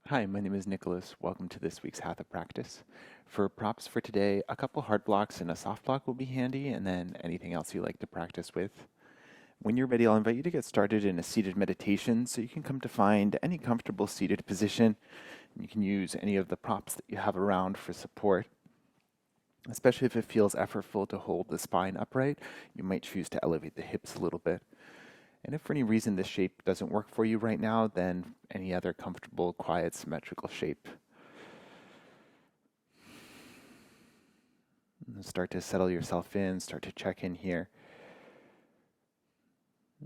Hi, my name is Nicholas. Welcome to this week's Hatha practice. For props for today, a couple hard blocks and a soft block will be handy, and then anything else you like to practice with. When you're ready, I'll invite you to get started in a seated meditation so you can come to find any comfortable seated position. You can use any of the props that you have around for support. Especially if it feels effortful to hold the spine upright, you might choose to elevate the hips a little bit. And if for any reason this shape doesn't work for you right now, then any other comfortable, quiet, symmetrical shape. And start to settle yourself in, start to check in here.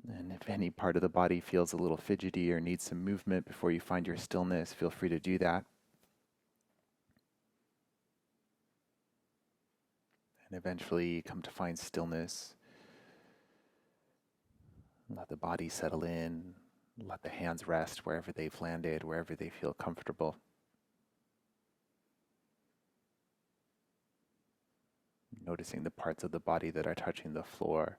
And if any part of the body feels a little fidgety or needs some movement before you find your stillness, feel free to do that. And eventually come to find stillness. Let the body settle in. Let the hands rest wherever they've landed, wherever they feel comfortable. Noticing the parts of the body that are touching the floor.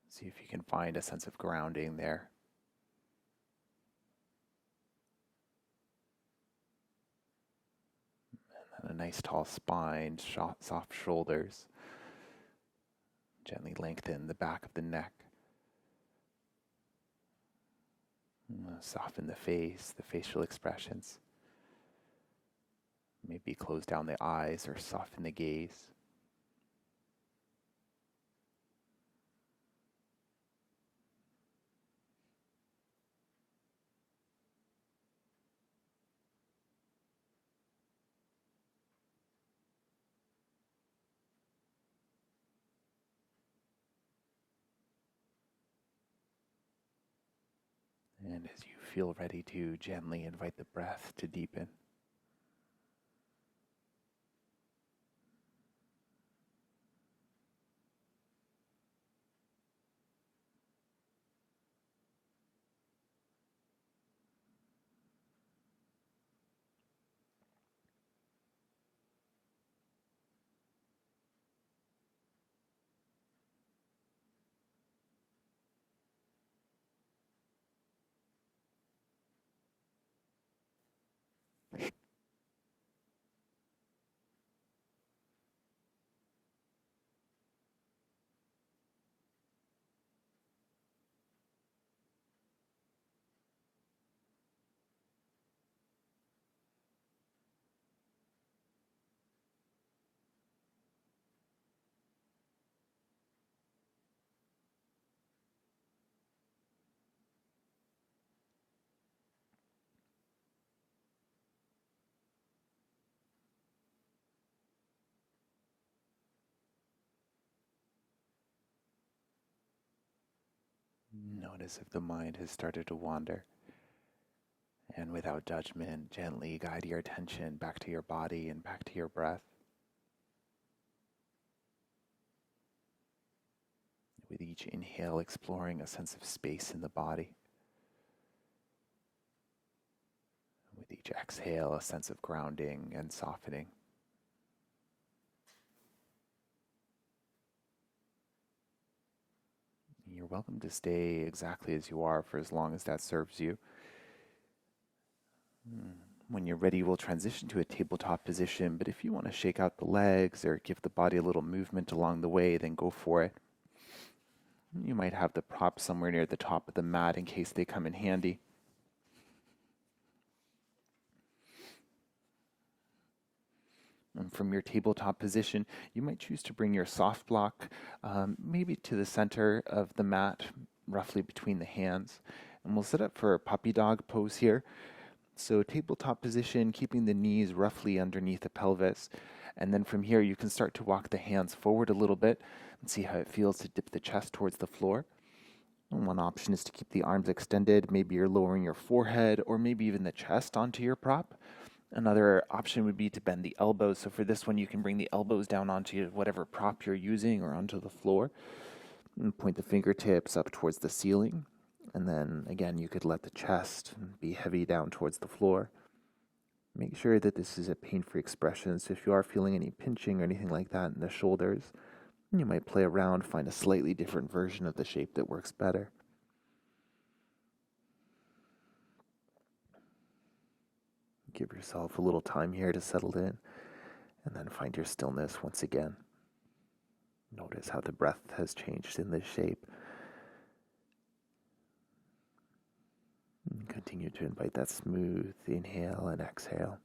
See if you can find a sense of grounding there. And a nice tall spine, soft shoulders. Gently lengthen the back of the neck. Soften the face, the facial expressions. Maybe close down the eyes or soften the gaze. And as you feel ready to gently invite the breath to deepen. Notice if the mind has started to wander. And without judgment, gently guide your attention back to your body and back to your breath. With each inhale, exploring a sense of space in the body. With each exhale, a sense of grounding and softening. You're welcome to stay exactly as you are for as long as that serves you. When you're ready, we'll transition to a tabletop position, but if you want to shake out the legs or give the body a little movement along the way, then go for it. You might have the prop somewhere near the top of the mat in case they come in handy. And from your tabletop position, you might choose to bring your soft block maybe to the center of the mat, roughly between the hands. And we'll set up for a puppy dog pose here. So tabletop position, keeping the knees roughly underneath the pelvis. And then from here, you can start to walk the hands forward a little bit and see how it feels to dip the chest towards the floor. And one option is to keep the arms extended. Maybe you're lowering your forehead or maybe even the chest onto your prop. Another option would be to bend the elbows. So for this one, you can bring the elbows down onto whatever prop you're using or onto the floor. And point the fingertips up towards the ceiling. And then again, you could let the chest be heavy down towards the floor. Make sure that this is a pain-free expression. So if you are feeling any pinching or anything like that in the shoulders, you might play around, find a slightly different version of the shape that works better. Give yourself a little time here to settle in, and then find your stillness once again. Notice how the breath has changed in this shape. And continue to invite that smooth inhale and exhale.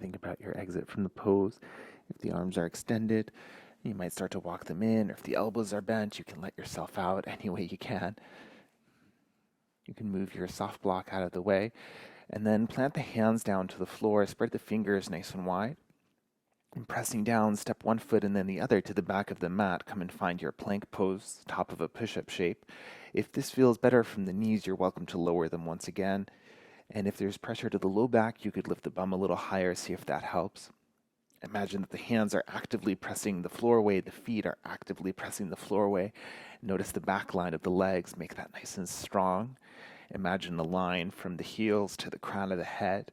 Think about your exit from the pose. If the arms are extended, you might start to walk them in, or if the elbows are bent, you can let yourself out any way you can. You can move your soft block out of the way, and then plant the hands down to the floor, spread the fingers nice and wide. And pressing down, step one foot and then the other to the back of the mat. Come and find your plank pose, top of a push-up shape. If this feels better from the knees, you're welcome to lower them once again. And if there's pressure to the low back, you could lift the bum a little higher, see if that helps. Imagine that the hands are actively pressing the floor away, the feet are actively pressing the floor away. Notice the back line of the legs, make that nice and strong. Imagine the line from the heels to the crown of the head.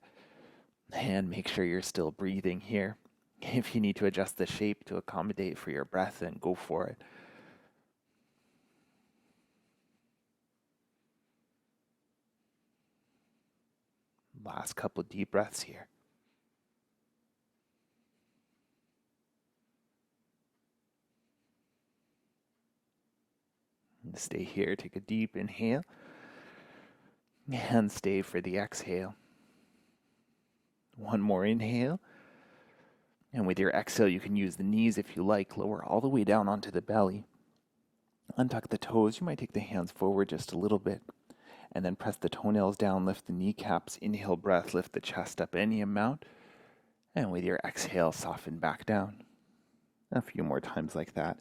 And make sure you're still breathing here. If you need to adjust the shape to accommodate for your breath, then go for it. Last couple deep breaths here. And stay here. Take a deep inhale. And stay for the exhale. One more inhale. And with your exhale, you can use the knees if you like. Lower all the way down onto the belly. Untuck the toes. You might take the hands forward just a little bit. And then press the toenails down, lift the kneecaps, inhale breath, lift the chest up any amount. And with your exhale, soften back down. A few more times like that.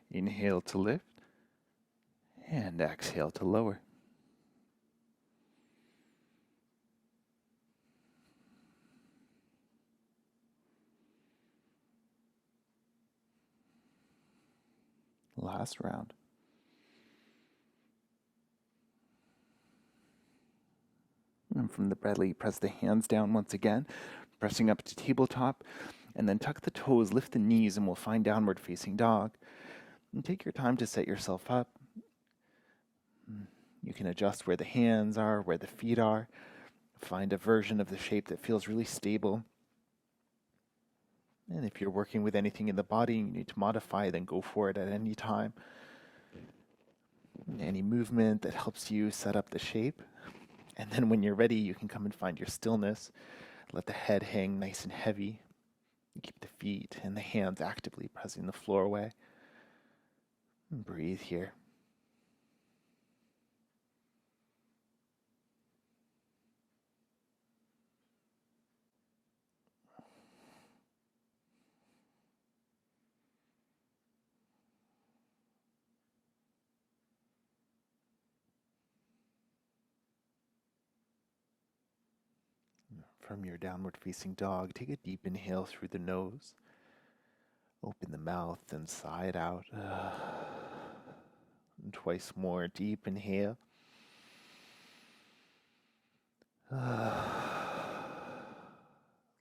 Inhale to lift, and exhale to lower. Last round. And from the belly, press the hands down once again, pressing up to tabletop, and then tuck the toes, lift the knees, and we'll find downward facing dog. And take your time to set yourself up. You can adjust where the hands are, where the feet are. Find a version of the shape that feels really stable. And if you're working with anything in the body and you need to modify, then go for it at any time. Any movement that helps you set up the shape. And then when you're ready, you can come and find your stillness. Let the head hang nice and heavy. Keep the feet and the hands actively pressing the floor away. And breathe here. From your downward facing dog, take a deep inhale through the nose. Open the mouth and sigh it out. And twice more, deep inhale.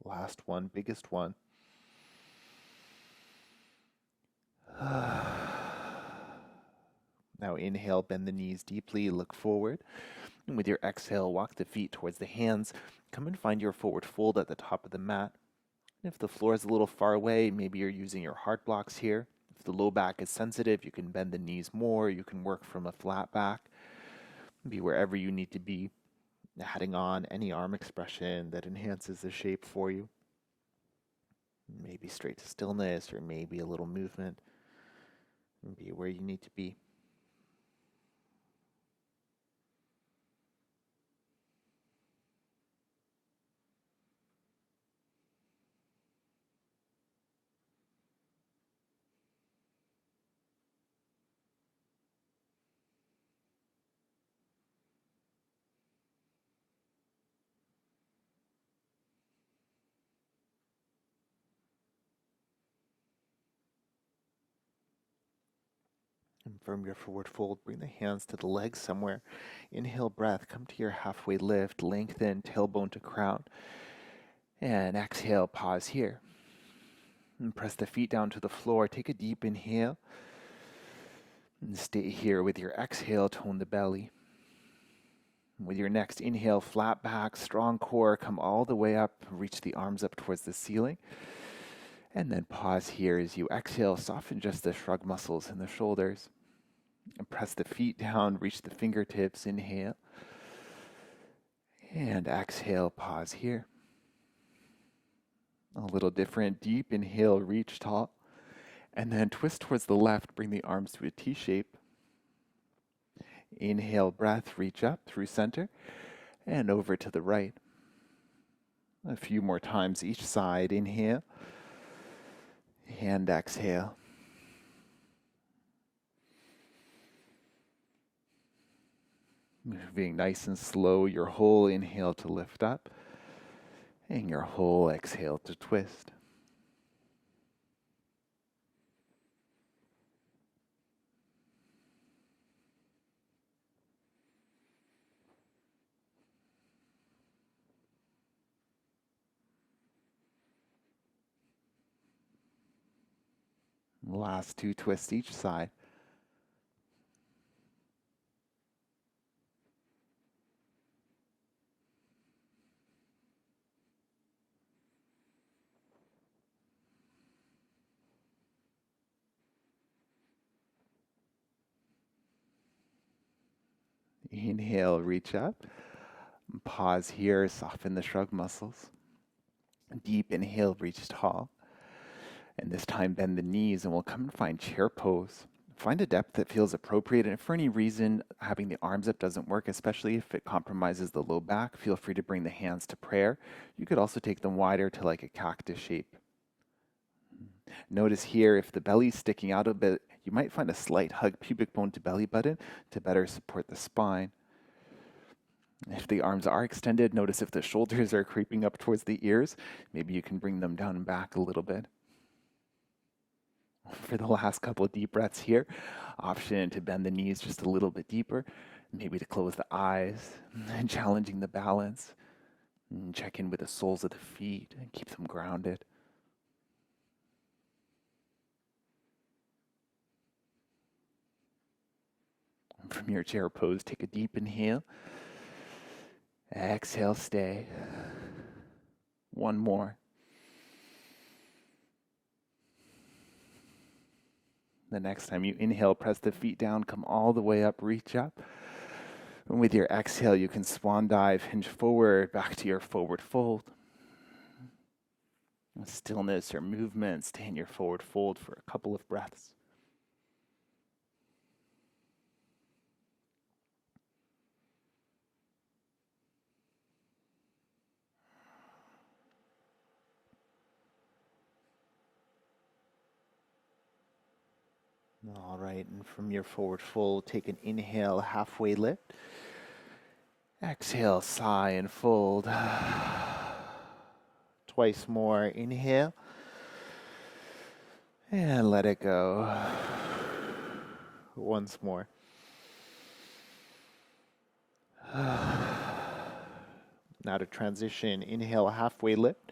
Last one, biggest one. Now inhale, bend the knees deeply, look forward. And with your exhale, walk the feet towards the hands. Come and find your forward fold at the top of the mat. If the floor is a little far away, maybe you're using your heart blocks here. If the low back is sensitive, you can bend the knees more. You can work from a flat back. Be wherever you need to be, adding on any arm expression that enhances the shape for you. Maybe straight to stillness, or maybe a little movement. Be where you need to be. And from your forward fold, bring the hands to the legs somewhere. Inhale, breath. Come to your halfway lift. Lengthen, tailbone to crown. And exhale, pause here. And press the feet down to the floor. Take a deep inhale. And stay here with your exhale, tone the belly. With your next inhale, flat back, strong core, come all the way up, reach the arms up towards the ceiling. And then pause here as you exhale, soften just the shrug muscles in the shoulders. And press the feet down, reach the fingertips, inhale. And exhale, pause here. A little different, deep inhale, reach tall. And then twist towards the left, bring the arms to a T shape. Inhale, breath, reach up through center and over to the right. A few more times each side. Inhale and exhale. Moving nice and slow, your whole inhale to lift up and your whole exhale to twist. Last two twists each side. Inhale, reach up. Pause here, soften the shrug muscles. Deep inhale, reach tall. And this time bend the knees and we'll come and find chair pose. Find a depth that feels appropriate, and if for any reason having the arms up doesn't work, especially if it compromises the low back, feel free to bring the hands to prayer. You could also take them wider to like a cactus shape. Notice here, if the belly's sticking out a bit, you might find a slight hug pubic bone to belly button to better support the spine. If the arms are extended, notice if the shoulders are creeping up towards the ears, maybe you can bring them down and back a little bit. For the last couple of deep breaths here, option to bend the knees just a little bit deeper, maybe to close the eyes, and challenging the balance. And check in with the soles of the feet and keep them grounded. And from your chair pose, take a deep inhale. Exhale, stay. One more. The next time you inhale, press the feet down, come all the way up, reach up. And with your exhale, you can swan dive, hinge forward, back to your forward fold. Stillness or movement, stay in your forward fold for a couple of breaths. All right, and from your forward fold, take an inhale, halfway lift. Exhale, sigh and fold. Twice more, inhale. And let it go. Once more. Now to transition, inhale, halfway lift.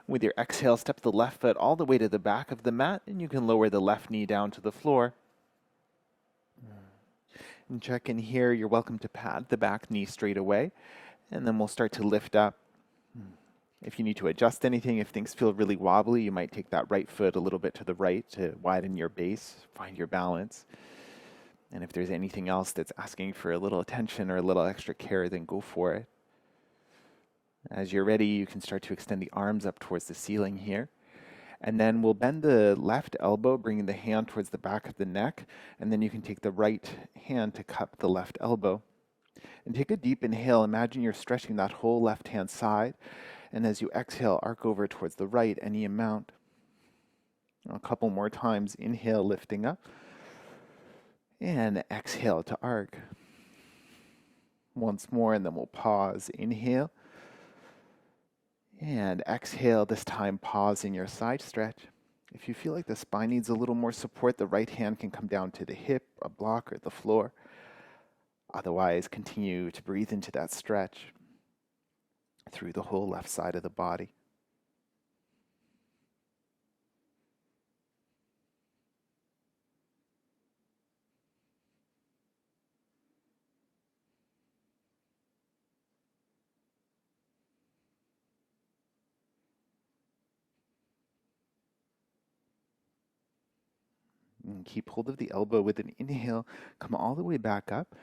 With your exhale, step the left foot all the way to the back of the mat, and you can lower the left knee down to the floor. And check in here. You're welcome to pad the back knee straight away, and then we'll start to lift up. If you need to adjust anything, if things feel really wobbly, you might take that right foot a little bit to the right to widen your base, find your balance. And if there's anything else that's asking for a little attention or a little extra care, then go for it. As you're ready, you can start to extend the arms up towards the ceiling here. And then we'll bend the left elbow, bringing the hand towards the back of the neck. And then you can take the right hand to cup the left elbow. And take a deep inhale. Imagine you're stretching that whole left hand side. And as you exhale, arc over towards the right, any amount. A couple more times. Inhale, lifting up. And exhale to arc. Once more, and then we'll pause. Inhale. And exhale, this time pausing your side stretch. If you feel like the spine needs a little more support, the right hand can come down to the hip, a block, or the floor. Otherwise, continue to breathe into that stretch through the whole left side of the body. And keep hold of the elbow with an inhale. Come all the way back up.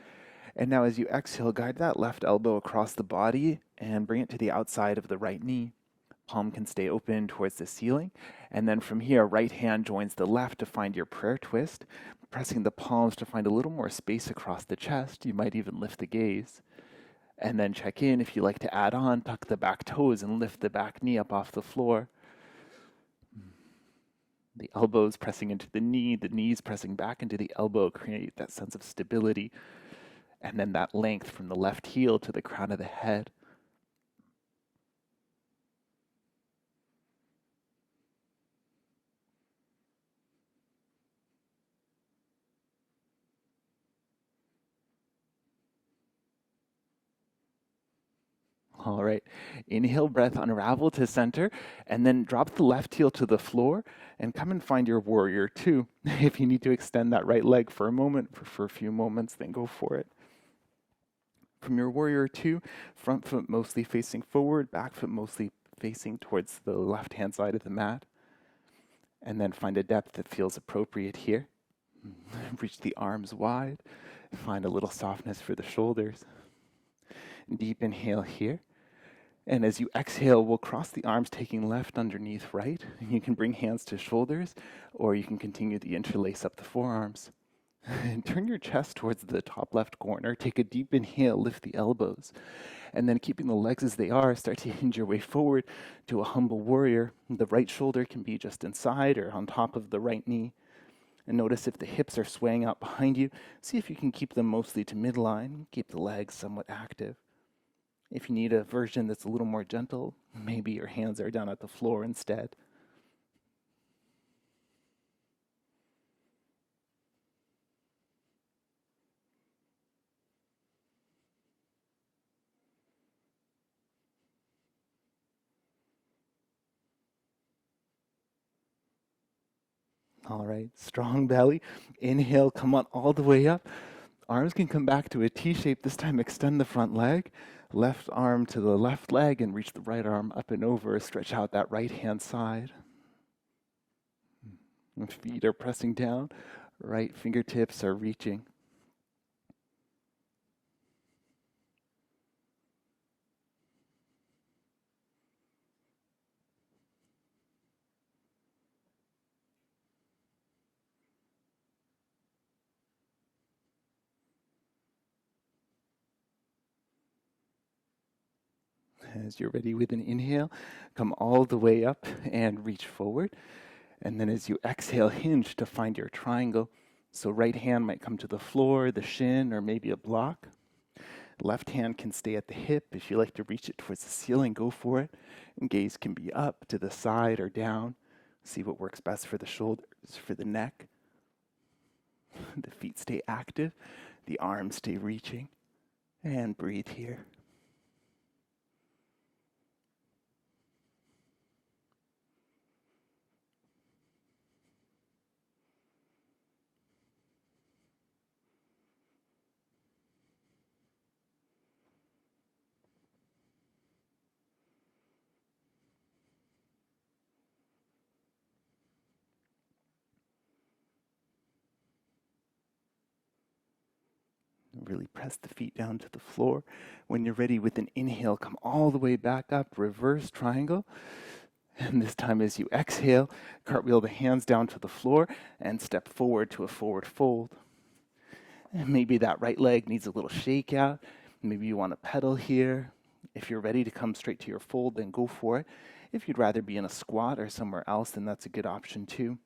And now as you exhale, guide that left elbow across the body and bring it to the outside of the right knee. Palm can stay open towards the ceiling. And then from here, right hand joins the left to find your prayer twist, pressing the palms to find a little more space across the chest. You might even lift the gaze. And then check in. If you like to add on, tuck the back toes and lift the back knee up off the floor. The elbows pressing into the knees pressing back into the elbow, create that sense of stability. And then that length from the left heel to the crown of the head. All right, inhale, breath, unravel to center, and then drop the left heel to the floor and come and find your warrior two. If you need to extend that right leg for a moment, for a few moments, then go for it. From your warrior two, front foot mostly facing forward, back foot mostly facing towards the left-hand side of the mat. And then find a depth that feels appropriate here. Reach the arms wide, find a little softness for the shoulders. Deep inhale here. And as you exhale, we'll cross the arms, taking left underneath right. You can bring hands to shoulders, or you can continue to interlace up the forearms. And turn your chest towards the top left corner. Take a deep inhale, lift the elbows. And then keeping the legs as they are, start to hinge your way forward to a humble warrior. The right shoulder can be just inside or on top of the right knee. And notice if the hips are swaying out behind you. See if you can keep them mostly to midline. Keep the legs somewhat active. If you need a version that's a little more gentle, maybe your hands are down at the floor instead. All right, strong belly. Inhale, come on all the way up. Arms can come back to a T shape. This time extend the front leg. Left arm to the left leg and reach the right arm up and over. Stretch out that right hand side. Feet are pressing down. Right fingertips are reaching. As you're ready with an inhale, come all the way up and reach forward. And then as you exhale, hinge to find your triangle. So right hand might come to the floor, the shin, or maybe a block. Left hand can stay at the hip. If you like to reach it towards the ceiling, go for it. And gaze can be up, to the side, or down. See what works best for the shoulders, for the neck. The feet stay active. The arms stay reaching. And breathe here. Really press the feet down to the floor. When you're ready with an inhale, come all the way back up, reverse triangle. And this time as you exhale, cartwheel the hands down to the floor and step forward to a forward fold. And maybe that right leg needs a little shake out. Maybe you want to pedal here. If you're ready to come straight to your fold, then go for it. If you'd rather be in a squat or somewhere else, then that's a good option too.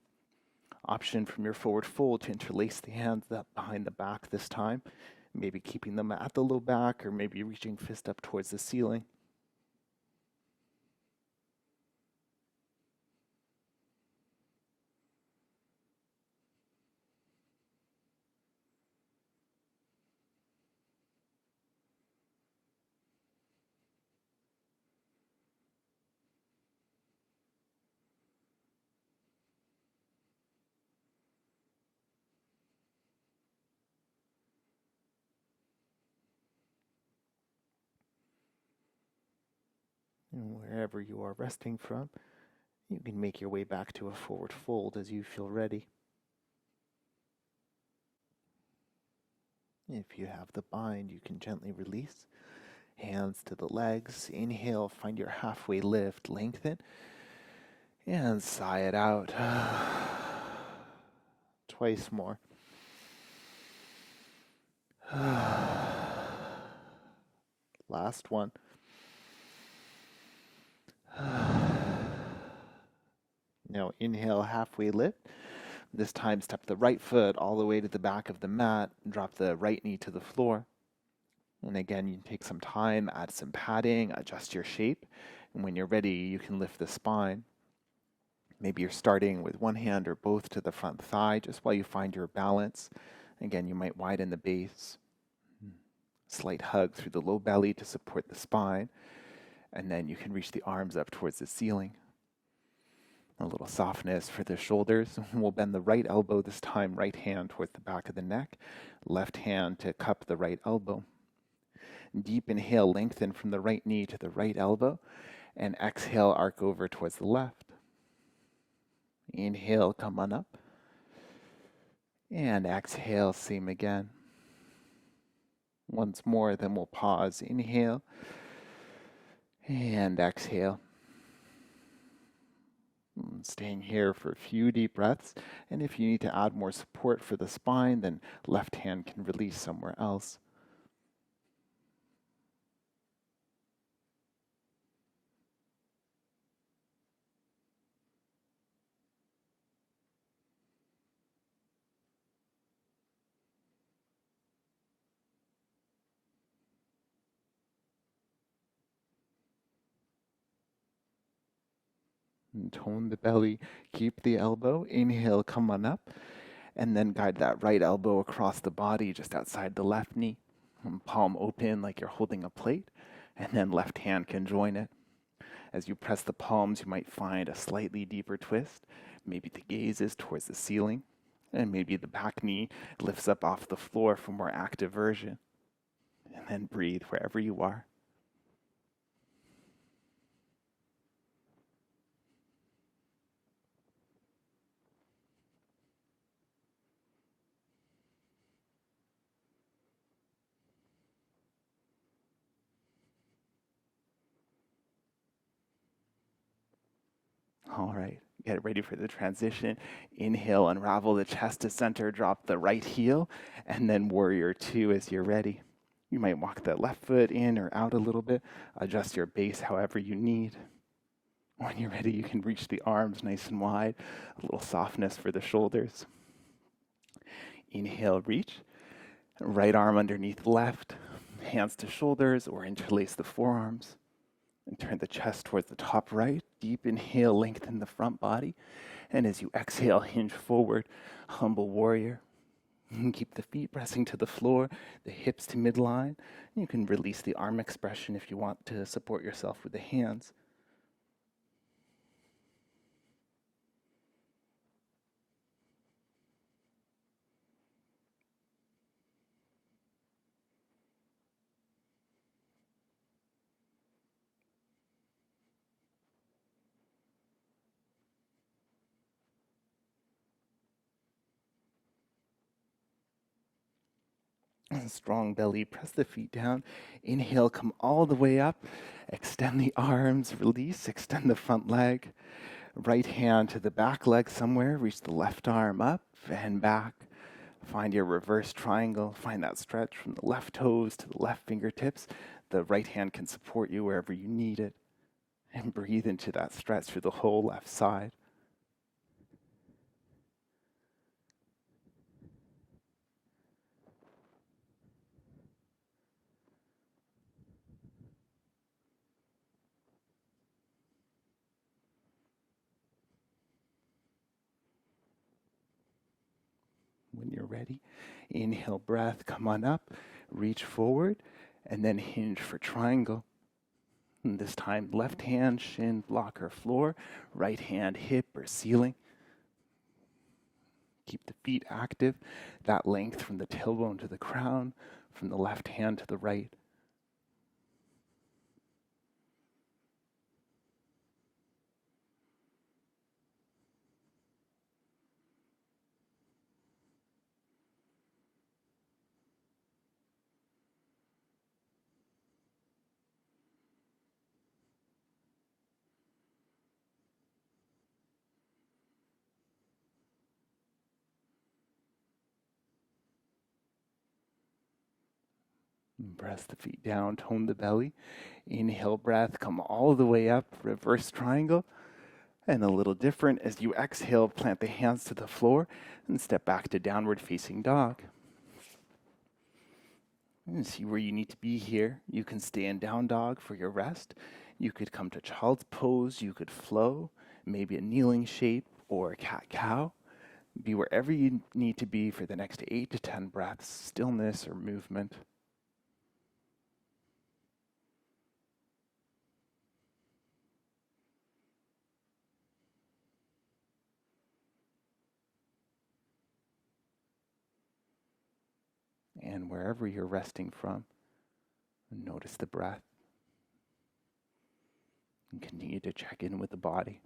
Option from your forward fold to interlace the hands up behind the back this time, maybe keeping them at the low back or maybe reaching fist up towards the ceiling. And wherever you are resting from, you can make your way back to a forward fold as you feel ready. If you have the bind, you can gently release. Hands to the legs. Inhale, find your halfway lift, lengthen, and sigh it out. Twice more. Last one. Now inhale, halfway lift. This time step the right foot all the way to the back of the mat and drop the right knee to the floor. And again, you can take some time, add some padding, adjust your shape. And when you're ready, you can lift the spine. Maybe you're starting with one hand or both to the front thigh just while you find your balance. Again, you might widen the base. Slight hug through the low belly to support the spine. And then you can reach the arms up towards the ceiling. A little softness for the shoulders. We'll bend the right elbow this time, right hand towards the back of the neck. Left hand to cup the right elbow. Deep inhale, lengthen from the right knee to the right elbow. And exhale, arc over towards the left. Inhale, come on up. And exhale, same again. Once more, then we'll pause. Inhale. And exhale. Staying here for a few deep breaths. And if you need to add more support for the spine, then left hand can release somewhere else. And tone the belly, keep the elbow. Inhale, come on up. And then guide that right elbow across the body just outside the left knee. Palm open like you're holding a plate. And then left hand can join it. As you press the palms, you might find a slightly deeper twist. Maybe the gaze is towards the ceiling. And maybe the back knee lifts up off the floor for more active version. And then breathe wherever you are. All right, get ready for the transition. Inhale, unravel the chest to center, drop the right heel, and then warrior two as you're ready. You might walk the left foot in or out a little bit, adjust your base however you need. When you're ready, you can reach the arms nice and wide, a little softness for the shoulders. Inhale, reach. Right arm underneath left, hands to shoulders or interlace the forearms. And turn the chest towards the top right. Deep inhale, lengthen the front body. And as you exhale, hinge forward, humble warrior. And keep the feet pressing to the floor, the hips to midline. You can release the arm expression if you want to support yourself with the hands. Strong belly, press the feet down. Inhale, come all the way up. Extend the arms, release, extend the front leg. Right hand to the back leg somewhere, reach the left arm up and back. Find your reverse triangle, find that stretch from the left toes to the left fingertips. The right hand can support you wherever you need it. And breathe into that stretch through the whole left side. When you're ready, inhale breath, come on up, reach forward, and then hinge for triangle. And this time, left hand, shin, block or floor, right hand, hip or ceiling. Keep the feet active, that length from the tailbone to the crown, from the left hand to the right. Press the feet down, tone the belly. Inhale breath, come all the way up, reverse triangle. And a little different as you exhale, plant the hands to the floor and step back to downward facing dog. And see where you need to be here. You can stay in down dog for your rest. You could come to child's pose. You could flow, maybe a kneeling shape or a cat-cow. Be wherever you need to be for the next 8 to 10 breaths, stillness or movement. And wherever you're resting from, notice the breath and continue to check in with the body.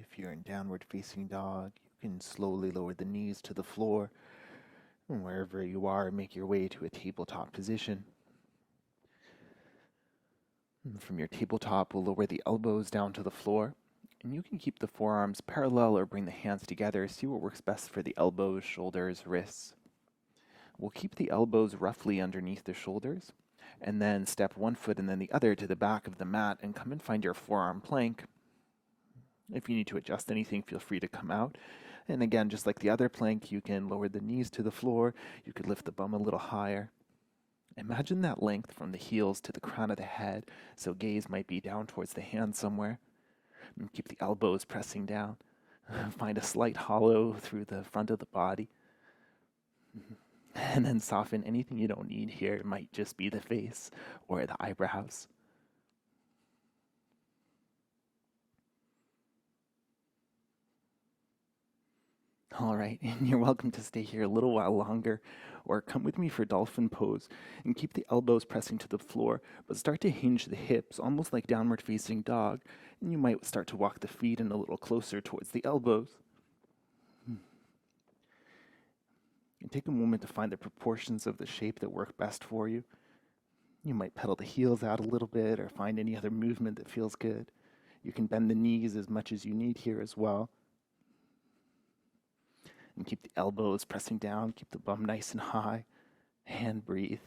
If you're in downward facing dog, you can slowly lower the knees to the floor. And wherever you are, make your way to a tabletop position. And from your tabletop, we'll lower the elbows down to the floor. And you can keep the forearms parallel or bring the hands together. See what works best for the elbows, shoulders, wrists. We'll keep the elbows roughly underneath the shoulders. And then step one foot and then the other to the back of the mat and come and find your forearm plank. If you need to adjust anything, feel free to come out. And again, just like the other plank, you can lower the knees to the floor. You could lift the bum a little higher. Imagine that length from the heels to the crown of the head, so gaze might be down towards the hand somewhere. And keep the elbows pressing down. Find a slight hollow through the front of the body. And then soften anything you don't need here. It might just be the face or the eyebrows. All right, and you're welcome to stay here a little while longer, or come with me for dolphin pose and keep the elbows pressing to the floor, but start to hinge the hips, almost like downward facing dog, and you might start to walk the feet in a little closer towards the elbows. And take a moment to find the proportions of the shape that work best for you. You might pedal the heels out a little bit or find any other movement that feels good. You can bend the knees as much as you need here as well. And keep the elbows pressing down, keep the bum nice and high, and breathe.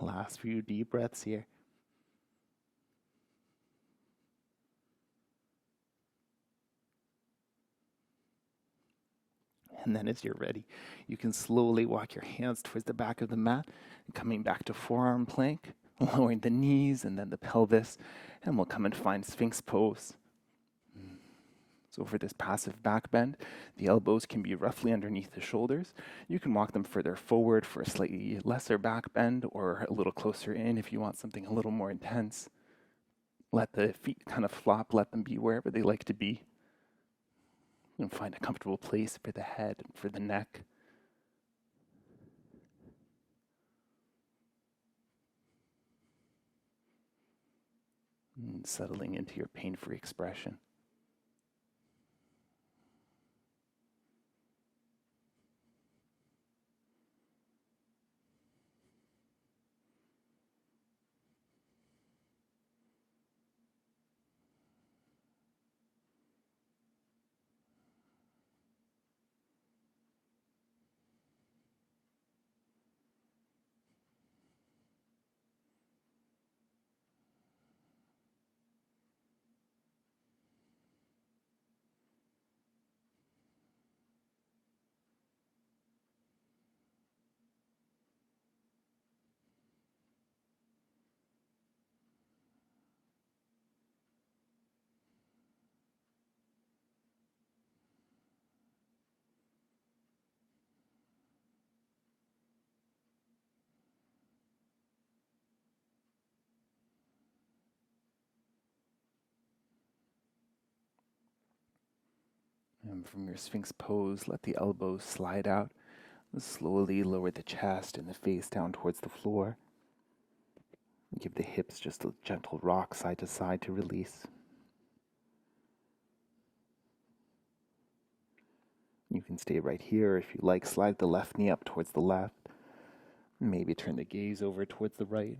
Last few deep breaths here. And then as you're ready, you can slowly walk your hands towards the back of the mat and coming back to forearm plank, lowering the knees and then the pelvis, and we'll come and find Sphinx pose. So for this passive back bend, the elbows can be roughly underneath the shoulders. You can walk them further forward for a slightly lesser back bend or a little closer in if you want something a little more intense. Let the feet kind of flop, let them be wherever they like to be. And find a comfortable place for the head and for the neck. And settling into your pain-free expression. And from your Sphinx pose, let the elbows slide out. Slowly lower the chest and the face down towards the floor. Give the hips just a gentle rock side to side to release. You can stay right here if you like. Slide the left knee up towards the left. Maybe turn the gaze over towards the right.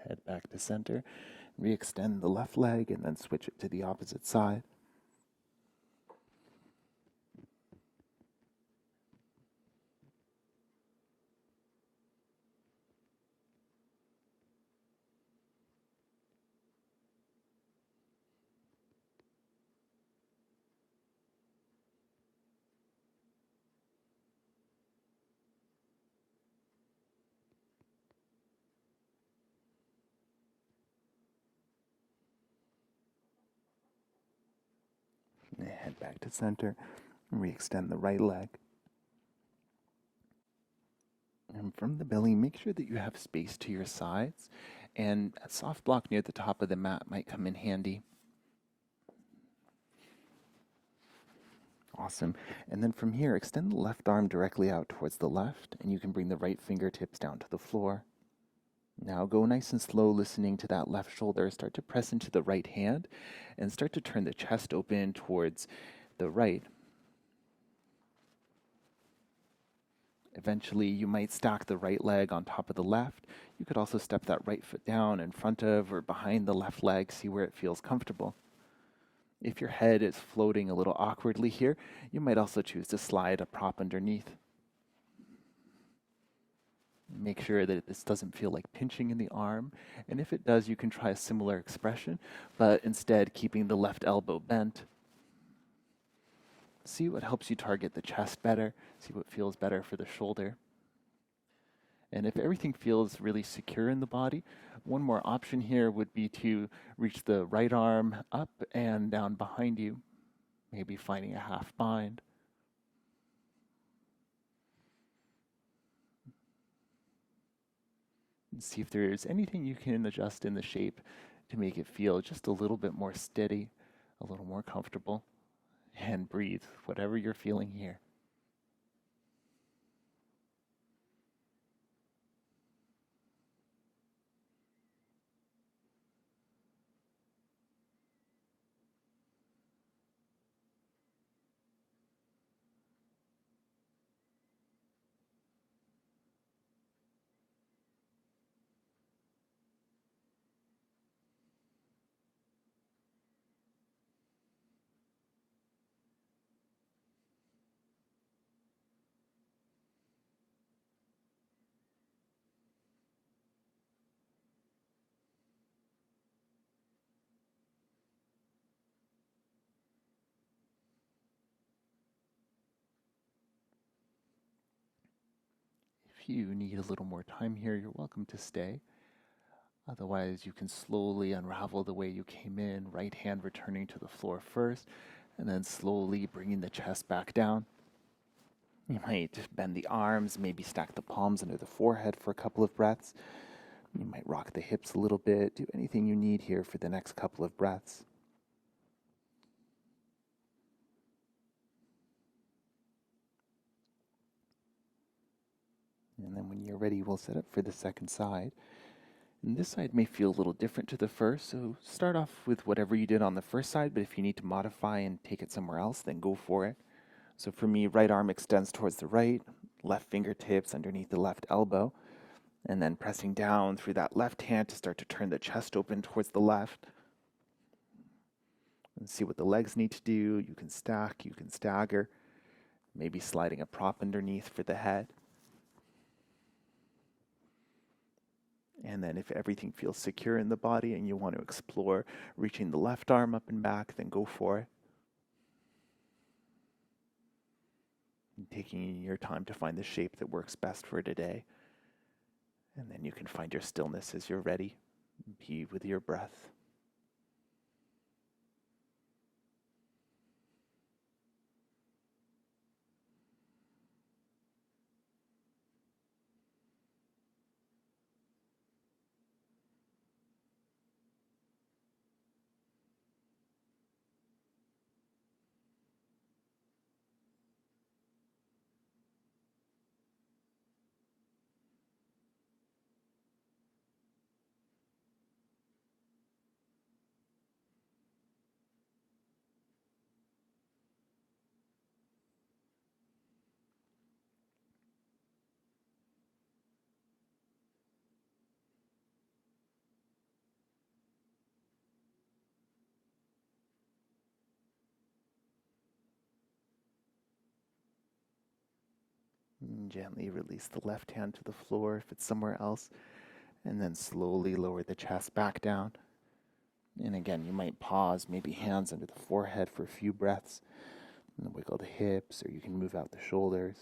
Head back to center. Re-extend the left leg and then switch it to the opposite side. Head back to center. Re-extend the right leg. And from the belly, make sure that you have space to your sides. And a soft block near the top of the mat might come in handy. Awesome. And then from here, extend the left arm directly out towards the left, and you can bring the right fingertips down to the floor. Now go nice and slow, listening to that left shoulder. Start to press into the right hand and start to turn the chest open towards the right. Eventually, you might stack the right leg on top of the left. You could also step that right foot down in front of or behind the left leg, see where it feels comfortable. If your head is floating a little awkwardly here, you might also choose to slide a prop underneath. Make sure that this doesn't feel like pinching in the arm, and if it does, you can try a similar expression, but instead keeping the left elbow bent. See what helps you target the chest better, see what feels better for the shoulder. And if everything feels really secure in the body, one more option here would be to reach the right arm up and down behind you, maybe finding a half bind. And see if there's anything you can adjust in the shape to make it feel just a little bit more steady, a little more comfortable. And breathe, whatever you're feeling here. If you need a little more time here, you're welcome to stay. Otherwise, you can slowly unravel the way you came in, right hand returning to the floor first, and then slowly bringing the chest back down. You might bend the arms, maybe stack the palms under the forehead for a couple of breaths. You might rock the hips a little bit, do anything you need here for the next couple of breaths. And then when you're ready, we'll set up for the second side. And this side may feel a little different to the first, so start off with whatever you did on the first side, but if you need to modify and take it somewhere else, then go for it. So for me, right arm extends towards the right, left fingertips underneath the left elbow, and then pressing down through that left hand to start to turn the chest open towards the left. And see what the legs need to do. You can stack, you can stagger, maybe sliding a prop underneath for the head. And then if everything feels secure in the body and you want to explore reaching the left arm up and back, then go for it. And taking your time to find the shape that works best for today. And then you can find your stillness as you're ready. Be with your breath. And gently release the left hand to the floor if it's somewhere else, and then slowly lower the chest back down. And again, you might pause, maybe hands under the forehead for a few breaths, and then wiggle the hips, or you can move out the shoulders.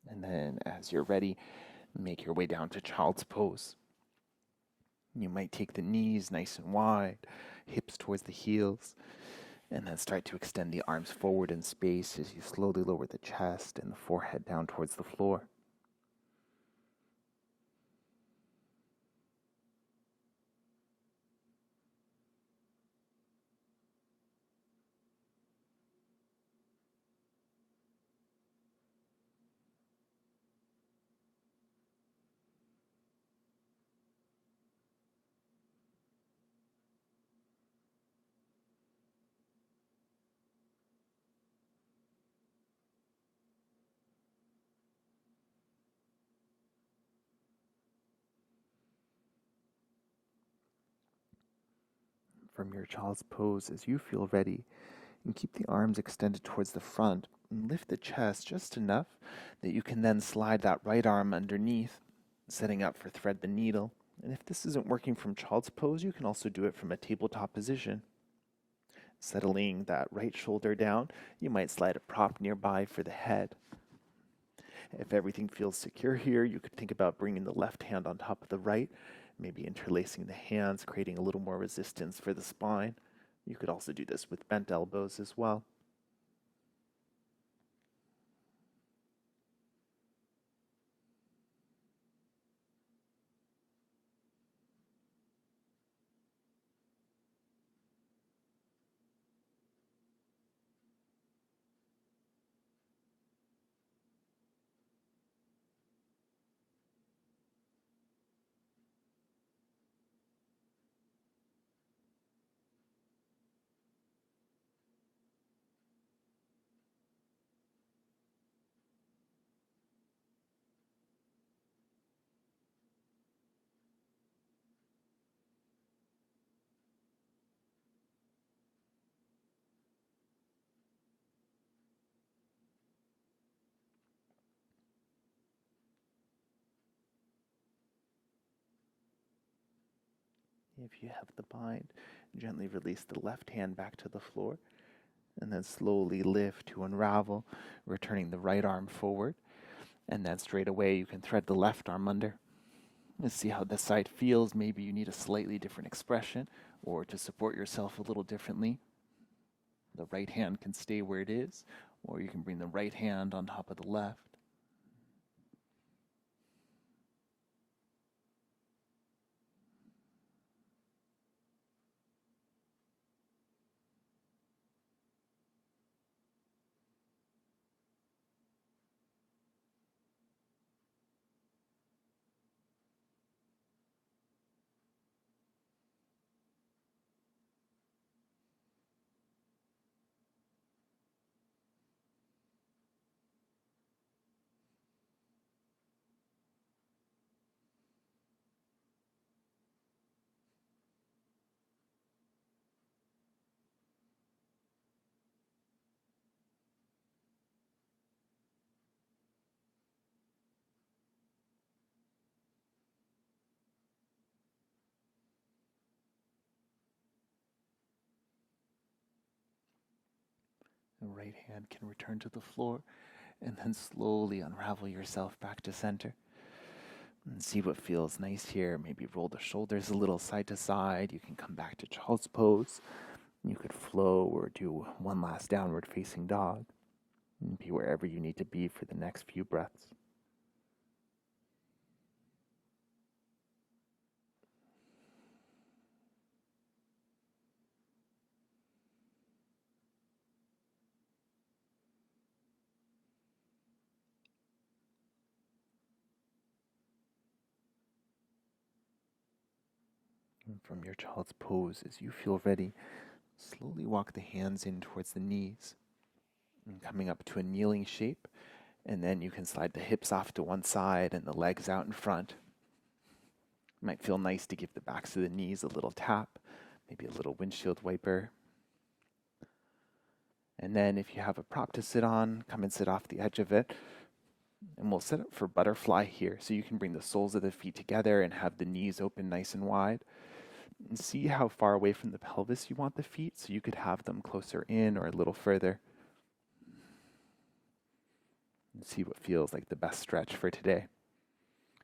And then as you're ready, make your way down to child's pose. You might take the knees nice and wide, hips towards the heels, and then start to extend the arms forward in space as you slowly lower the chest and the forehead down towards the floor. From your child's pose as you feel ready, and keep the arms extended towards the front and lift the chest just enough that you can then slide that right arm underneath, setting up for thread the needle. And if this isn't working from child's pose, you can also do it from a tabletop position. Settling that right shoulder down, you might slide a prop nearby for the head. If everything feels secure here, you could think about bringing the left hand on top of the right, maybe interlacing the hands, creating a little more resistance for the spine. You could also do this with bent elbows as well. If you have the bind, gently release the left hand back to the floor, and then slowly lift to unravel, returning the right arm forward. And then straight away, you can thread the left arm under. Let's see how this side feels. Maybe you need a slightly different expression or to support yourself a little differently. The right hand can stay where it is, or you can bring the right hand on top of the left. The right hand can return to the floor, and then slowly unravel yourself back to center. And see what feels nice here. Maybe roll the shoulders a little side to side. You can come back to child's pose. You could flow or do one last downward facing dog. And be wherever you need to be for the next few breaths. And from your child's pose, as you feel ready, slowly walk the hands in towards the knees and coming up to a kneeling shape. And then you can slide the hips off to one side and the legs out in front. It might feel nice to give the backs of the knees a little tap, maybe a little windshield wiper. And then if you have a prop to sit on, come and sit off the edge of it. And we'll set up for butterfly here. So you can bring the soles of the feet together and have the knees open nice and wide. And see how far away from the pelvis you want the feet. So you could have them closer in or a little further. And see what feels like the best stretch for today.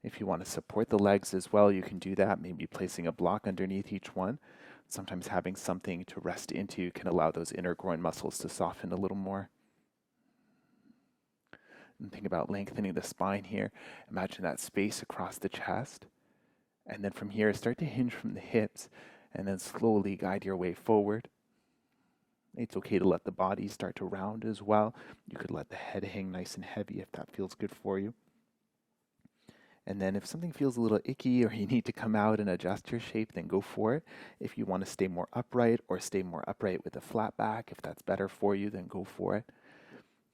If you want to support the legs as well, you can do that, maybe placing a block underneath each one. Sometimes having something to rest into can allow those inner groin muscles to soften a little more. And think about lengthening the spine here. Imagine that space across the chest. And then from here, start to hinge from the hips and then slowly guide your way forward. It's okay to let the body start to round as well. You could let the head hang nice and heavy if that feels good for you. And then if something feels a little icky or you need to come out and adjust your shape, then go for it. If you want to stay more upright or stay more upright with a flat back, if that's better for you, then go for it.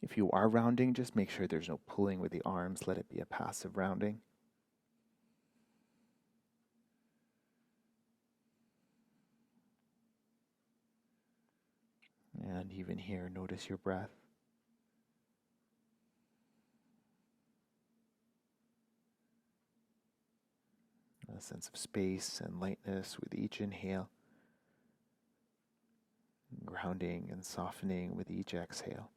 If you are rounding, just make sure there's no pulling with the arms. Let it be a passive rounding. And even here, notice your breath. A sense of space and lightness with each inhale. Grounding and softening with each exhale.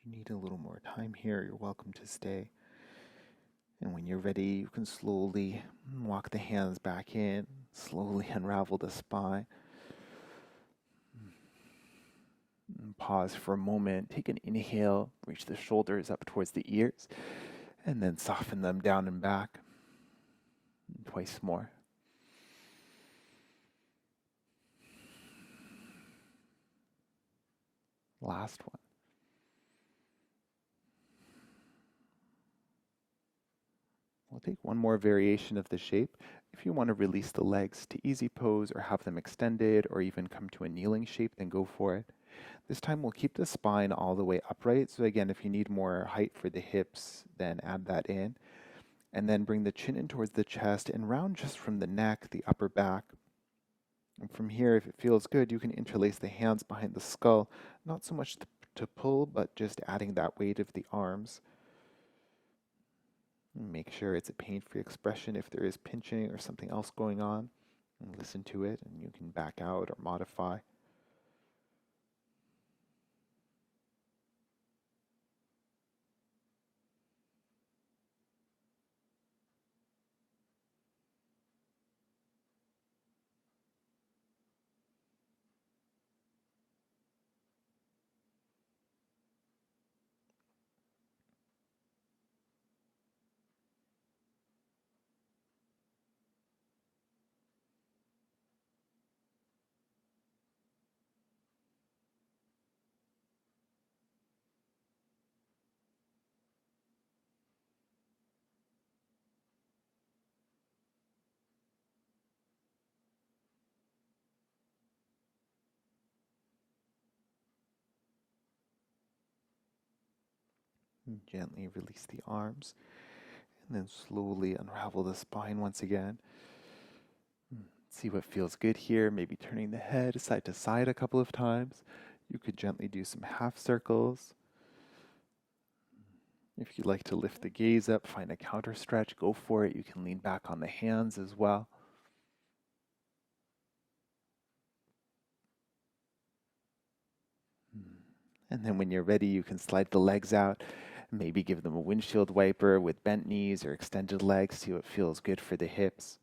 you need a little more time here, you're welcome to stay. And when you're ready, you can slowly walk the hands back in, slowly unravel the spine. And pause for a moment, take an inhale, reach the shoulders up towards the ears, and then soften them down and back. And twice more. Last one. We'll take one more variation of the shape. If you want to release the legs to easy pose or have them extended or even come to a kneeling shape, then go for it. This time we'll keep the spine all the way upright. So again, if you need more height for the hips, then add that in. And then bring the chin in towards the chest and round just from the neck, the upper back. And from here, if it feels good, you can interlace the hands behind the skull. Not so much to pull, but just adding that weight of the arms. Make sure it's a pain-free expression if there is pinching or something else going on. And listen to it, and you can back out or modify. And gently release the arms, and then slowly unravel the spine once again. See what feels good here, maybe turning the head side to side a couple of times. You could gently do some half circles. If you'd like to lift the gaze up, find a counter stretch, go for it. You can lean back on the hands as well. And then when you're ready, you can slide the legs out, maybe give them a windshield wiper with bent knees or extended legs, see what feels good for the hips.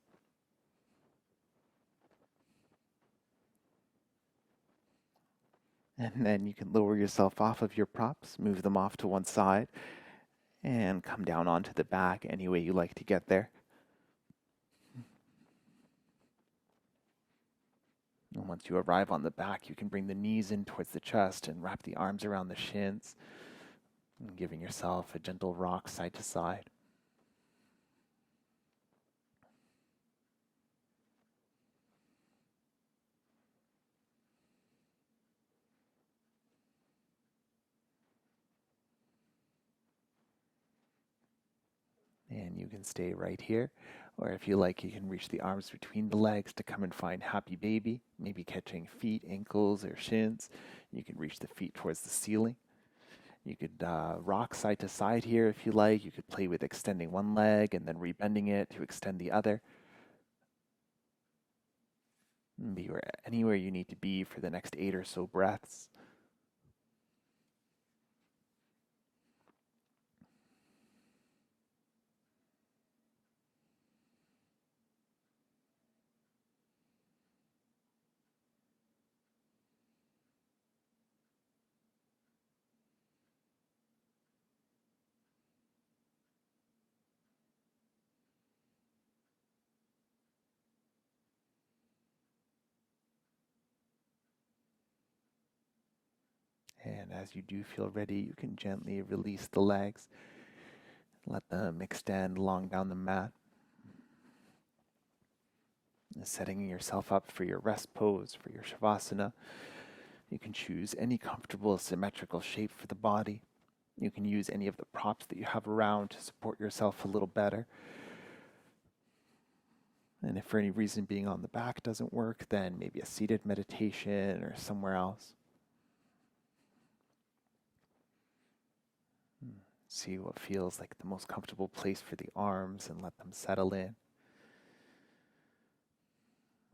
And then you can lower yourself off of your props, move them off to one side, and come down onto the back any way you like to get there. And once you arrive on the back, you can bring the knees in towards the chest and wrap the arms around the shins, and giving yourself a gentle rock side to side. And you can stay right here. Or if you like, you can reach the arms between the legs to come and find happy baby, maybe catching feet, ankles, or shins. You can reach the feet towards the ceiling. You could rock side to side here if you like. You could play with extending one leg and then rebending it to extend the other. Be anywhere you need to be for the next 8 or so breaths. And as you do feel ready, you can gently release the legs. Let them extend long down the mat. Setting yourself up for your rest pose, for your Shavasana. You can choose any comfortable symmetrical shape for the body. You can use any of the props that you have around to support yourself a little better. And if for any reason being on the back doesn't work, then maybe a seated meditation or somewhere else. See what feels like the most comfortable place for the arms and let them settle in.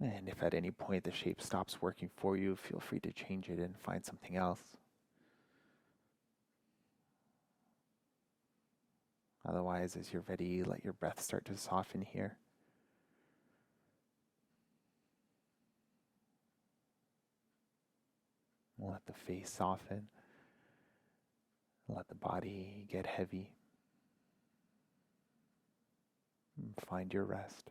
And if at any point the shape stops working for you, feel free to change it and find something else. Otherwise, as you're ready, let your breath start to soften here. Let the face soften. Let the body get heavy. And find your rest.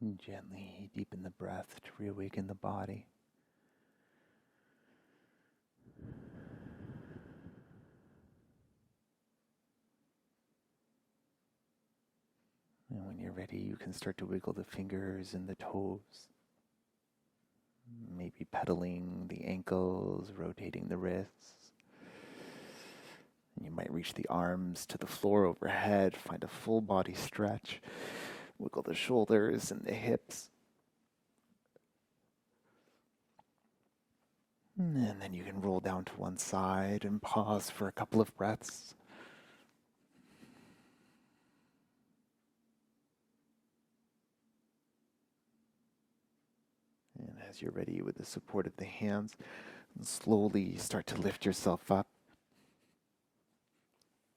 And gently deepen the breath to reawaken the body. And when you're ready, you can start to wiggle the fingers and the toes. Maybe pedaling the ankles, rotating the wrists. You might reach the arms to the floor overhead, find a full body stretch. Wiggle the shoulders and the hips. And then you can roll down to one side and pause for a couple of breaths. And as you're ready, with the support of the hands, slowly start to lift yourself up,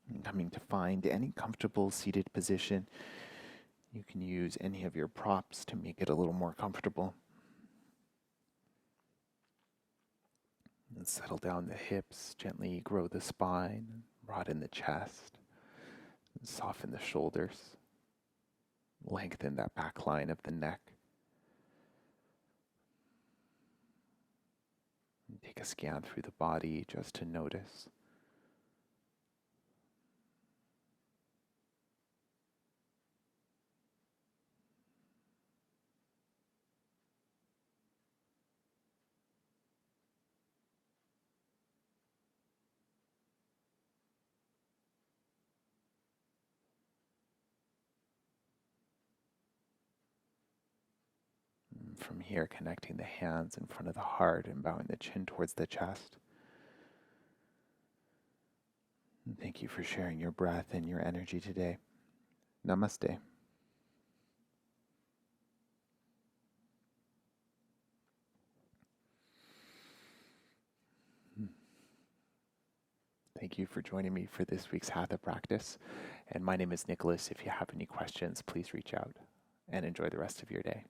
and coming to find any comfortable seated position. You can use any of your props to make it a little more comfortable. And settle down the hips, gently grow the spine, broaden the chest, and soften the shoulders, lengthen that back line of the neck. And take a scan through the body just to notice. From here, connecting the hands in front of the heart and bowing the chin towards the chest. And thank you for sharing your breath and your energy today. Namaste. Thank you for joining me for this week's Hatha practice. And my name is Nicholas. If you have any questions, please reach out and enjoy the rest of your day.